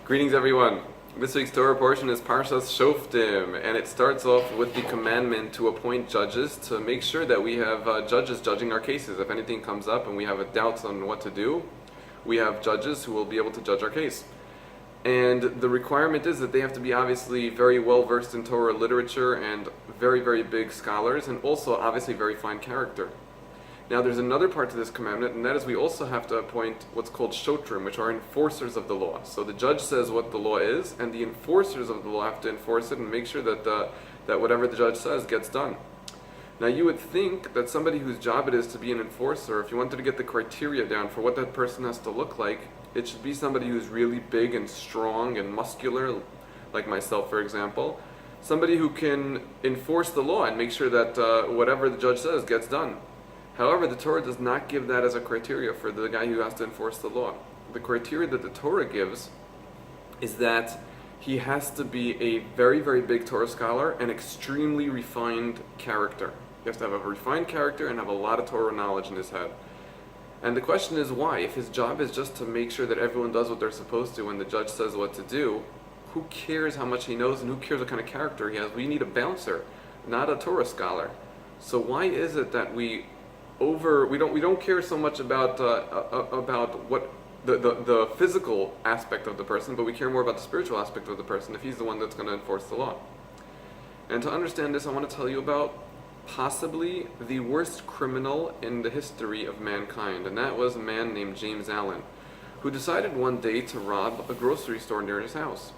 Greetings, everyone. This week's Torah portion is Parshas Shoftim, and it starts off with the commandment to appoint judges to make sure that we have judges judging our cases. If anything comes up and we have doubts on what to do, we have judges who will be able to judge our case. And the requirement is that they have to be obviously very well versed in Torah literature and very, very big scholars, and also obviously very fine character. Now there's another part to this commandment, and that is we also have to appoint what's called shotrim, which are enforcers of the law. So the judge says what the law is, and the enforcers of the law have to enforce it and make sure that that whatever the judge says gets done. Now you would think that somebody whose job it is to be an enforcer, if you wanted to get the criteria down for what that person has to look like, it should be somebody who's really big and strong and muscular, like myself for example. Somebody who can enforce the law and make sure that whatever the judge says gets done. However, the Torah does not give that as a criteria for the guy who has to enforce the law. The criteria that the Torah gives is that he has to be a very, very big Torah scholar and extremely refined character. He has to have a refined character and have a lot of Torah knowledge in his head. And the question is why? If his job is just to make sure that everyone does what they're supposed to when the judge says what to do, who cares how much he knows and who cares what kind of character he has? We need a bouncer, not a Torah scholar. So why is it that we don't care so much about what the physical aspect of the person, but we care more about the spiritual aspect of the person if he's the one that's going to enforce the law. And to understand this, I want to tell you about possibly the worst criminal in the history of mankind, and that was a man named James Allen, who decided one day to rob a grocery store near his house.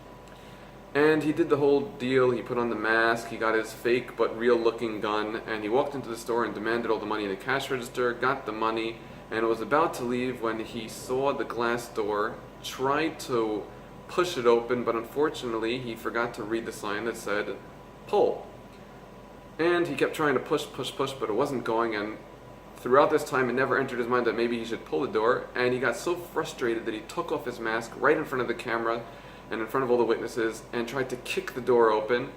And he did the whole deal. He put on the mask, he got his fake but real looking gun, and he walked into the store and demanded all the money in the cash register, got the money, and was about to leave when he saw the glass door, tried to push it open, but unfortunately he forgot to read the sign that said, pull. And he kept trying to push, but it wasn't going, and throughout this time it never entered his mind that maybe he should pull the door, and he got so frustrated that he took off his mask right in front of the camera and in front of all the witnesses and tried to kick the door open,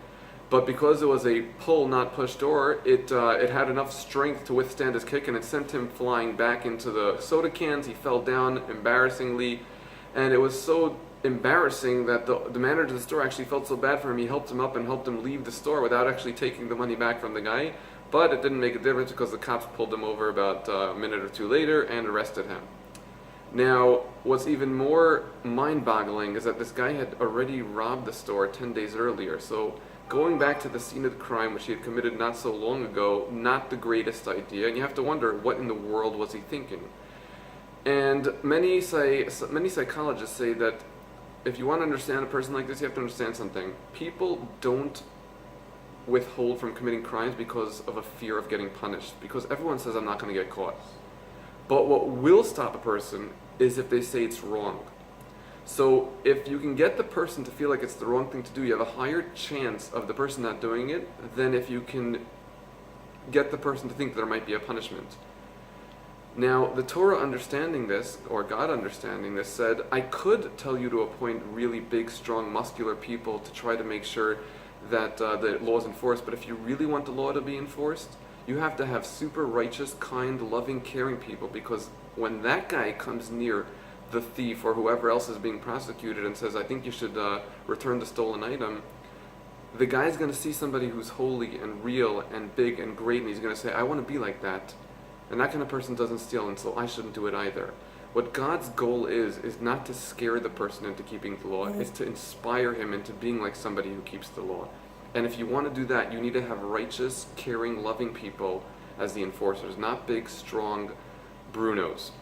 but because it was a pull not push door, it had enough strength to withstand his kick, and it sent him flying back into the soda cans. He fell down embarrassingly, and it was so embarrassing that the manager of the store actually felt so bad for him. He helped him up and helped him leave the store without actually taking the money back from the guy, but it didn't make a difference because the cops pulled him over about a minute or two later and arrested him. Now, what's even more mind-boggling is that this guy had already robbed the store 10 days earlier. So going back to the scene of the crime, which he had committed not so long ago, not the greatest idea. And you have to wonder, what in the world was he thinking? And many psychologists say that if you want to understand a person like this, you have to understand something. People don't withhold from committing crimes because of a fear of getting punished, because everyone says, I'm not going to get caught. But what will stop a person is if they say it's wrong. So if you can get the person to feel like it's the wrong thing to do, you have a higher chance of the person not doing it than if you can get the person to think there might be a punishment. Now, the Torah understanding this, or God understanding this, said, I could tell you to appoint really big, strong, muscular people to try to make sure that the law is enforced, but if you really want the law to be enforced, you have to have super righteous, kind, loving, caring people, because when that guy comes near the thief or whoever else is being prosecuted and says, I think you should return the stolen item, the guy's going to see somebody who's holy and real and big and great, and he's going to say, I want to be like that. And that kind of person doesn't steal, and so I shouldn't do it either. What God's goal is not to scare the person into keeping the law, it's to inspire him into being like somebody who keeps the law. And if you want to do that, you need to have righteous, caring, loving people as the enforcers, not big, strong Brunos.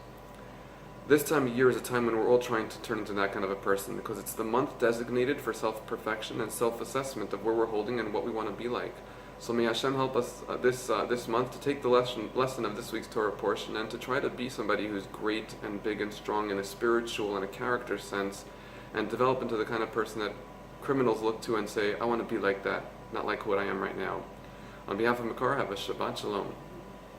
This time of year is a time when we're all trying to turn into that kind of a person, because it's the month designated for self-perfection and self-assessment of where we're holding and what we want to be like. So may Hashem help us this month to take the lesson of this week's Torah portion and to try to be somebody who's great and big and strong in a spiritual and a character sense, and develop into the kind of person that criminals look to and say, I want to be like that, not like what I am right now. On behalf of Makor, have a Shabbat Shalom.